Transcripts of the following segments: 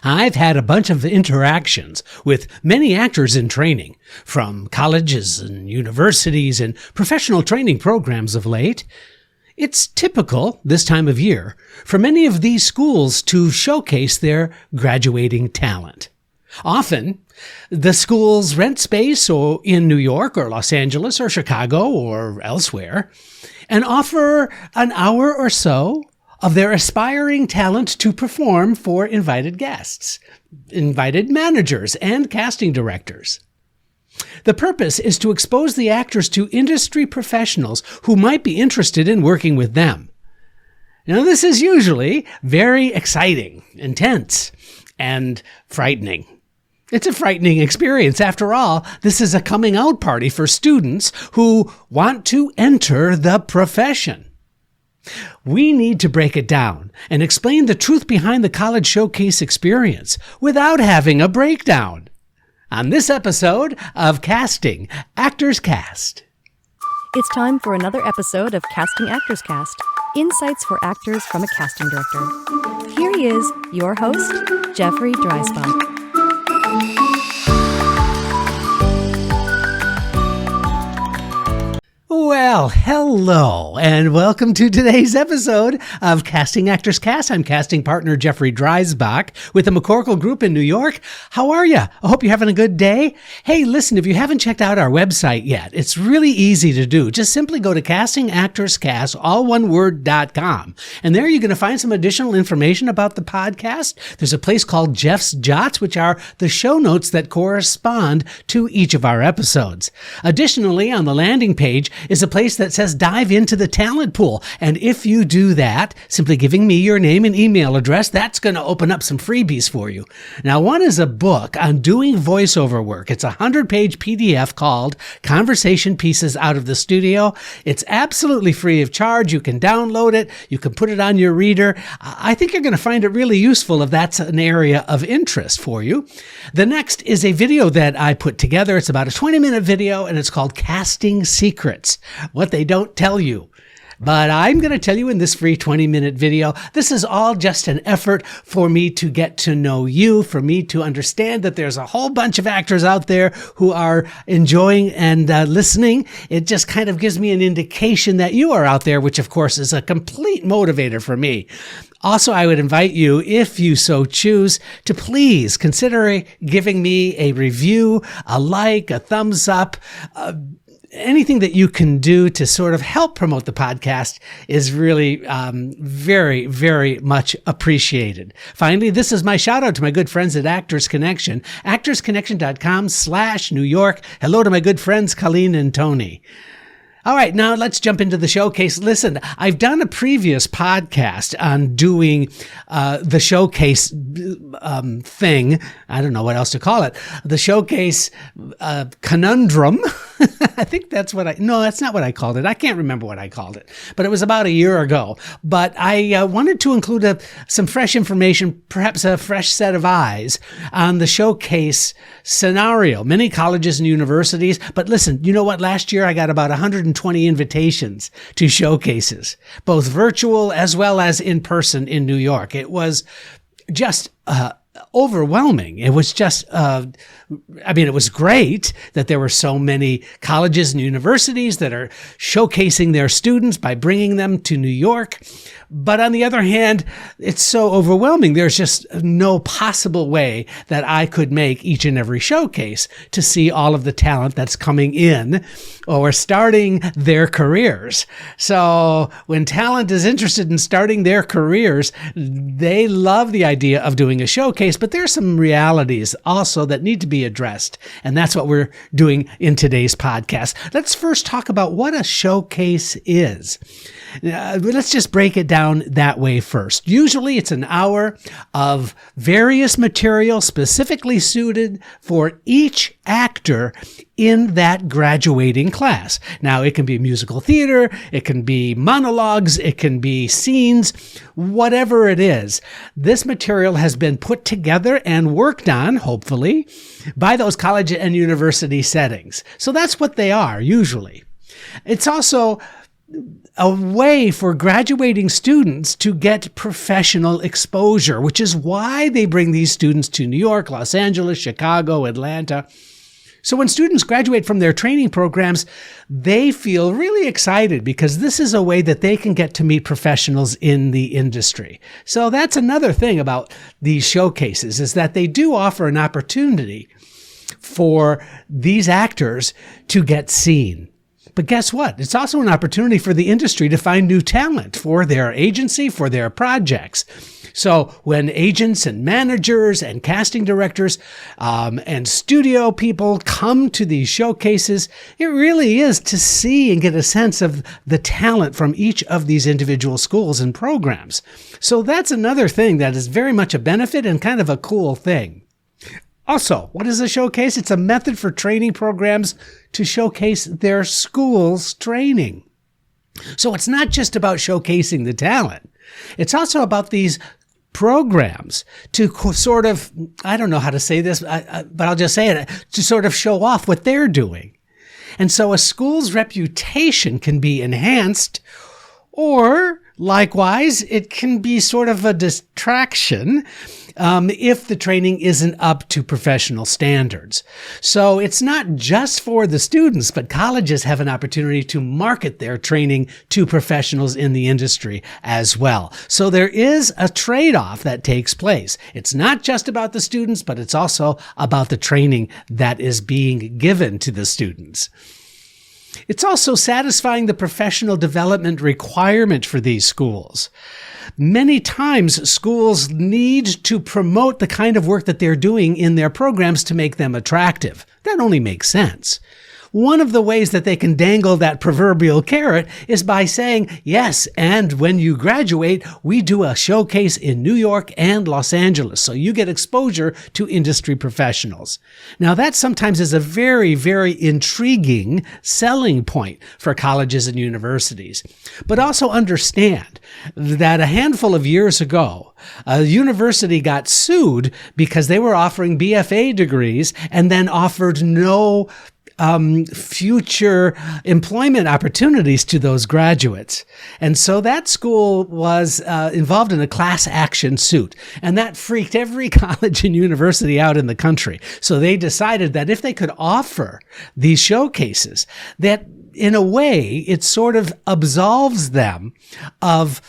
I've had a bunch of interactions with many actors in training, from colleges and universities and professional training programs of late. It's typical this time of year for many of these schools to showcase their graduating talent. Often, the schools rent space in New York or Los Angeles or Chicago or elsewhere and offer an hour or so of their aspiring talent to perform for invited guests, invited managers, and casting directors. The purpose is to expose the actors to industry professionals who might be interested in working with them. Now, this is usually very exciting, intense, and frightening. It's a frightening experience. After all, this is a coming out party for students who want to enter the profession. We need to break it down and explain the truth behind the college showcase experience without having a breakdown. On this episode of Casting Actors Cast. It's time for another episode of Casting Actors Cast, insights for actors from a casting director. Here he is, your host, Jeffrey Dreisbach. Well, hello, and welcome to today's episode of Casting Actors Cast. I'm casting partner Jeffrey Dreisbach with the McCorkle Group in New York. How are you? I hope you're having a good day. Hey, listen, if you haven't checked out our website yet, it's really easy to do. Just simply go to castingactorscast, all one word.com, and there you're going to find some additional information about the podcast. There's a place called Jeff's Jots, which are the show notes that correspond to each of our episodes. Additionally, on the landing page is a place that says dive into the talent pool. And if you do that, simply giving me your name and email address, that's going to open up some freebies for you. Now, one is a book on doing voiceover work. It's a 100-page PDF called Conversation Pieces Out of the Studio. It's absolutely free of charge. You can download it. You can put it on your reader. I think you're going to find it really useful if that's an area of interest for you. The next is a video that I put together. It's about a 20-minute video, and it's called Casting Secrets. What they don't tell you. But I'm going to tell you in this free 20-minute video, this is all just an effort for me to get to know you, for me to understand that there's a whole bunch of actors out there who are enjoying and listening. It just kind of gives me an indication that you are out there, which of course is a complete motivator for me. Also, I would invite you, if you so choose, to please consider giving me a review, a like, a thumbs up, anything that you can do to sort of help promote the podcast is really very, very much appreciated. Finally, this is my shout out to my good friends at Actors Connection, actorsconnection.com/New York. Hello to my good friends, Colleen and Tony. All right, now let's jump into the showcase. Listen, I've done a previous podcast on doing the showcase thing. I don't know what else to call it. The showcase conundrum. I think that's no, that's not what I called it. I can't remember what I called it, but it was about a year ago. But I wanted to include some fresh information, perhaps a fresh set of eyes on the showcase scenario. Many colleges and universities, but listen, you know what? Last year I got about 120 invitations to showcases, both virtual as well as in person in New York. It was just overwhelming. It was just, it was great that there were so many colleges and universities that are showcasing their students by bringing them to New York. But on the other hand, it's so overwhelming. There's just no possible way that I could make each and every showcase to see all of the talent that's coming in or starting their careers. So when talent is interested in starting their careers, they love the idea of doing a showcase, but there's some realities also that need to be addressed. And that's what we're doing in today's podcast. Let's first talk about what a showcase is. Let's just break it down that way first. Usually it's an hour of various material specifically suited for each actor in that graduating class. Now, it can be musical theater, it can be monologues, it can be scenes, whatever it is. This material has been put together and worked on, hopefully, by those college and university settings. So that's what they are, usually. It's also a way for graduating students to get professional exposure, which is why they bring these students to New York, Los Angeles, Chicago, Atlanta. So when students graduate from their training programs, they feel really excited because this is a way that they can get to meet professionals in the industry. So that's another thing about these showcases, is that they do offer an opportunity for these actors to get seen. But guess what? It's also an opportunity for the industry to find new talent for their agency, for their projects. So when agents and managers and casting directors and studio people come to these showcases, it really is to see and get a sense of the talent from each of these individual schools and programs. So that's another thing that is very much a benefit and kind of a cool thing. Also, what is a showcase? It's a method for training programs to showcase their school's training. So it's not just about showcasing the talent. It's also about these programs to sort of, I don't know how to say this, but I'll just say it, to sort of show off what they're doing. And so a school's reputation can be enhanced, or likewise, it can be sort of a distraction if the training isn't up to professional standards. So it's not just for the students, but colleges have an opportunity to market their training to professionals in the industry as well. So there is a trade-off that takes place. It's not just about the students, but it's also about the training that is being given to the students. It's also satisfying the professional development requirement for these schools. Many times, schools need to promote the kind of work that they're doing in their programs to make them attractive. That only makes sense. One of the ways that they can dangle that proverbial carrot is by saying, yes, and when you graduate, we do a showcase in New York and Los Angeles, so you get exposure to industry professionals. Now, that sometimes is a very, very intriguing selling point for colleges and universities. But also understand that a handful of years ago, a university got sued because they were offering BFA degrees and then offered no future employment opportunities to those graduates. And so that school was involved in a class action suit, and that freaked every college and university out in the country. So they decided that if they could offer these showcases, that in a way it sort of absolves them of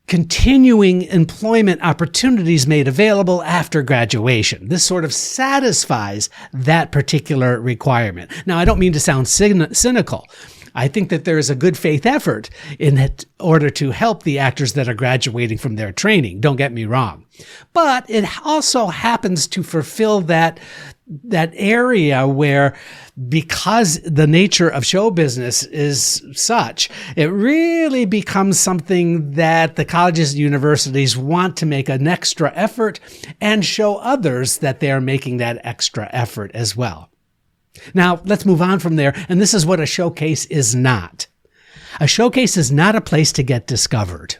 continuing employment opportunities made available after graduation. This sort of satisfies that particular requirement. Now, I don't mean to sound cynical. I think that there is a good faith effort in order to help the actors that are graduating from their training. Don't get me wrong. But it also happens to fulfill that area where, because the nature of show business is such, it really becomes something that the colleges and universities want to make an extra effort and show others that they are making that extra effort as well. Now, let's move on from there. And this is what a showcase is not. A showcase is not a place to get discovered.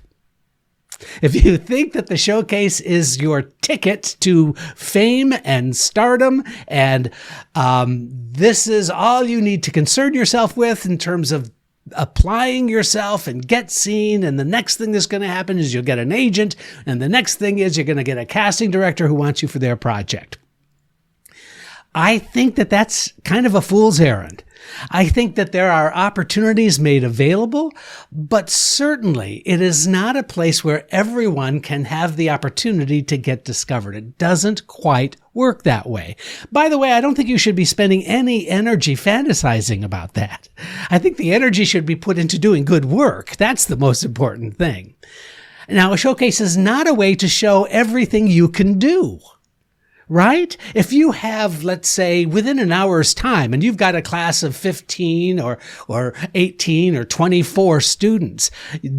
If you think that the showcase is your ticket to fame and stardom, and this is all you need to concern yourself with in terms of applying yourself and get seen, and the next thing that's going to happen is you'll get an agent, and the next thing is you're going to get a casting director who wants you for their project. I think that that's kind of a fool's errand. I think that there are opportunities made available, but certainly it is not a place where everyone can have the opportunity to get discovered. It doesn't quite work that way. By the way, I don't think you should be spending any energy fantasizing about that. I think the energy should be put into doing good work. That's the most important thing. Now, a showcase is not a way to show everything you can do. Right? If you have, let's say, within an hour's time, and you've got a class of 15 or 18 or 24 students,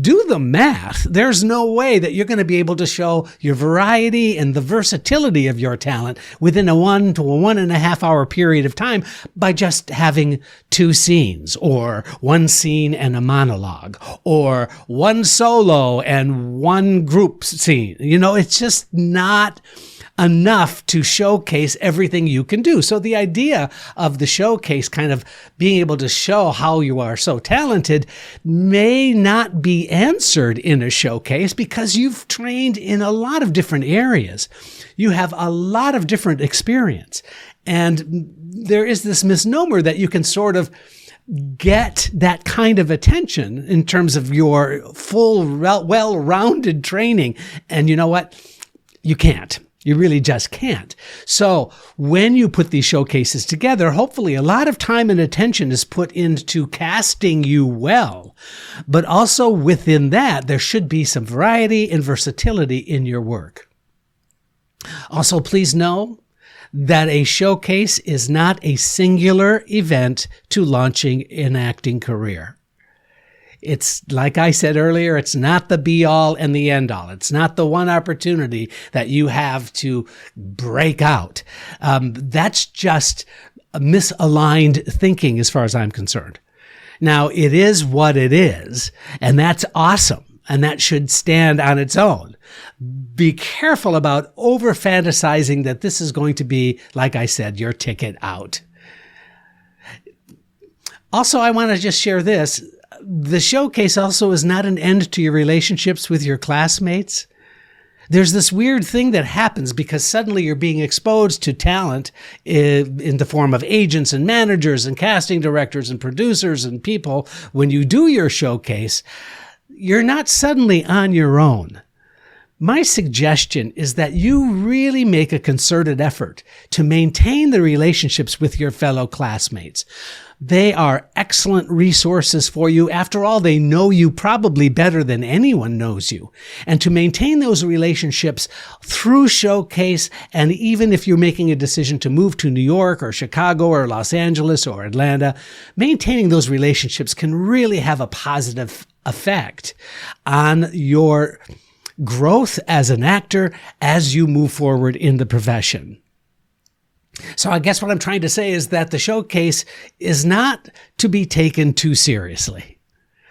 do the math. There's no way that you're going to be able to show your variety and the versatility of your talent within a 1 to 1.5 hour period of time by just having 2 scenes, or 1 scene and a monologue, or 1 solo and 1 group scene. You know, it's just not enough to showcase everything you can do. So the idea of the showcase kind of being able to show how you are so talented may not be answered in a showcase because you've trained in a lot of different areas. You have a lot of different experience. And there is this misnomer that you can sort of get that kind of attention in terms of your full, well-rounded training. And you know what? You can't. You really just can't. So when you put these showcases together, hopefully a lot of time and attention is put into casting you well. But also within that, there should be some variety and versatility in your work. Also, please know that a showcase is not a singular event to launching an acting career. It's like I said earlier, it's not the be all and the end all. It's not the one opportunity that you have to break out. That's just misaligned thinking as far as I'm concerned. Now, it is what it is, and that's awesome. And that should stand on its own. Be careful about over fantasizing that this is going to be, like I said, your ticket out. Also, I want to just share this. The showcase also is not an end to your relationships with your classmates. There's this weird thing that happens because suddenly you're being exposed to talent in the form of agents and managers and casting directors and producers and people. When you do your showcase, you're not suddenly on your own. My suggestion is that you really make a concerted effort to maintain the relationships with your fellow classmates. They are excellent resources for you. After all, they know you probably better than anyone knows you. And to maintain those relationships through showcase, and even if you're making a decision to move to New York or Chicago or Los Angeles or Atlanta, maintaining those relationships can really have a positive effect on your growth as an actor as you move forward in the profession. So I guess what I'm trying to say is that the showcase is not to be taken too seriously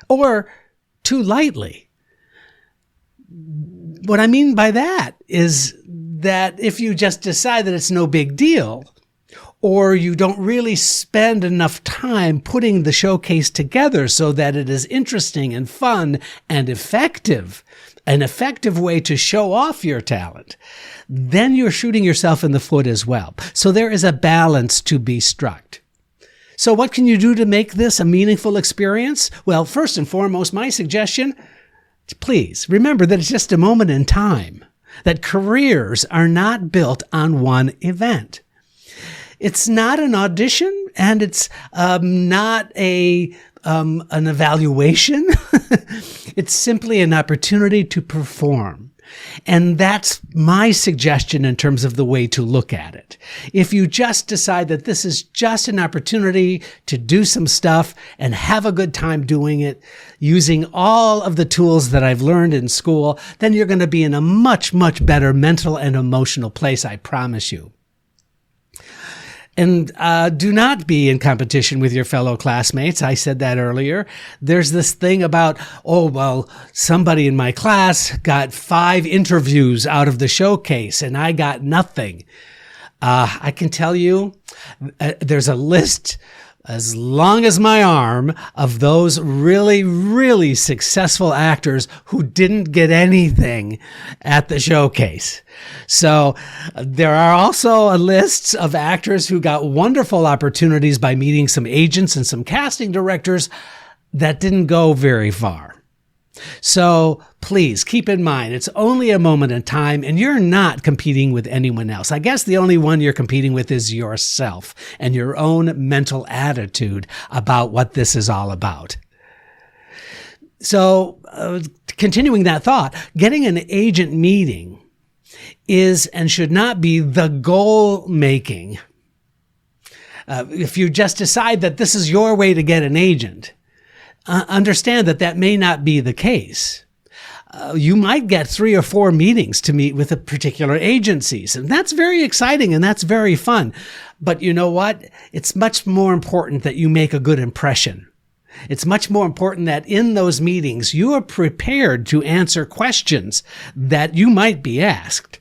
or too lightly. What I mean by that is that if you just decide that it's no big deal, or you don't really spend enough time putting the showcase together so that it is interesting and fun and effective, an effective way to show off your talent, then you're shooting yourself in the foot as well. So there is a balance to be struck. So what can you do to make this a meaningful experience? Well, first and foremost, my suggestion, please remember that it's just a moment in time, that careers are not built on one event. It's not an audition, and it's not an evaluation. It's simply an opportunity to perform. And that's my suggestion in terms of the way to look at it. If you just decide that this is just an opportunity to do some stuff and have a good time doing it, using all of the tools that I've learned in school, then you're going to be in a much, much better mental and emotional place, I promise you. And do not be in competition with your fellow classmates. I said that earlier. There's this thing about, oh, well, somebody in my class got 5 interviews out of the showcase and I got nothing. I can tell you there's a list as long as my arm of those really, really successful actors who didn't get anything at the showcase. So there are also lists of actors who got wonderful opportunities by meeting some agents and some casting directors that didn't go very far. So please keep in mind, it's only a moment in time and you're not competing with anyone else. I guess the only one you're competing with is yourself and your own mental attitude about what this is all about. So continuing that thought, getting an agent meeting is and should not be the goal making. If you just decide that this is your way to get an agent, understand that that may not be the case. You might get 3 or 4 meetings to meet with a particular agencies, and that's very exciting and that's very fun. But you know what? It's much more important that you make a good impression. It's much more important that in those meetings you are prepared to answer questions that you might be asked.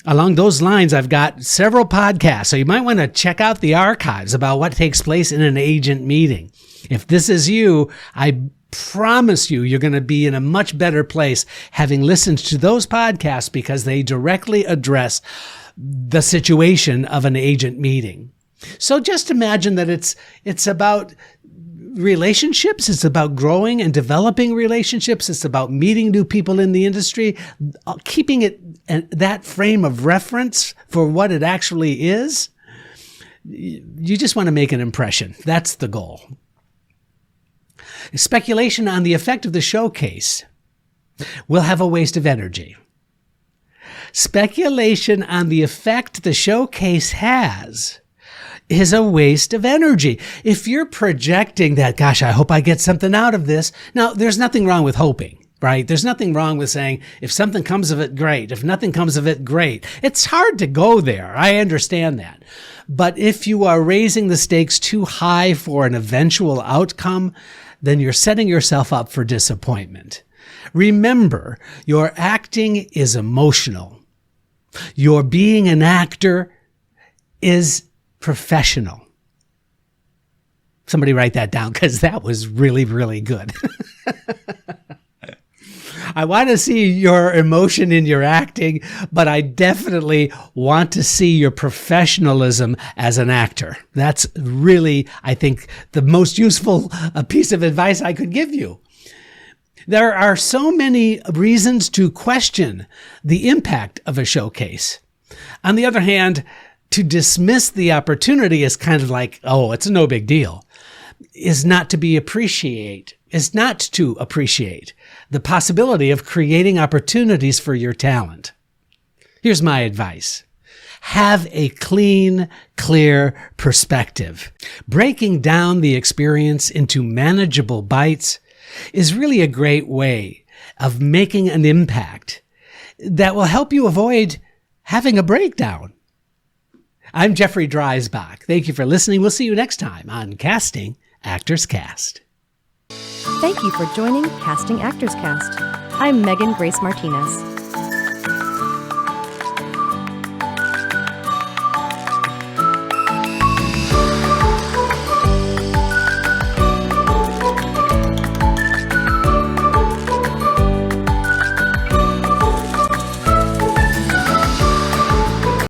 Along those lines, I've got several podcasts, so you might want to check out the archives about what takes place in an agent meeting. If this is you, I promise you're going to be in a much better place having listened to those podcasts because they directly address the situation of an agent meeting. So just imagine that it's about relationships. It's about growing and developing relationships. It's about meeting new people in the industry, keeping it that frame of reference for what it actually is. You just want to make an impression. That's the goal. Speculation on the effect of the showcase will have a waste of energy. Speculation on the effect the showcase has is a waste of energy. If you're projecting that, gosh, I hope I get something out of this. Now, there's nothing wrong with hoping, right? There's nothing wrong with saying, if something comes of it, great. If nothing comes of it, great. It's hard to go there. I understand that. But if you are raising the stakes too high for an eventual outcome, then you're setting yourself up for disappointment. Remember, your acting is emotional. Your being an actor is professional. Somebody write that down because that was really, really good. I want to see your emotion in your acting, but I definitely want to see your professionalism as an actor. That's really, I think, the most useful piece of advice I could give you. There are so many reasons to question the impact of a showcase. On the other hand, to dismiss the opportunity as kind of like, oh, it's no big deal, is not to appreciate the possibility of creating opportunities for your talent. Here's my advice. Have a clean, clear perspective. Breaking down the experience into manageable bites is really a great way of making an impact that will help you avoid having a breakdown. I'm Jeffrey Dreisbach. Thank you for listening. We'll see you next time on Casting Actors Cast. Thank you for joining Casting Actors Cast. I'm Megan Grace Martinez.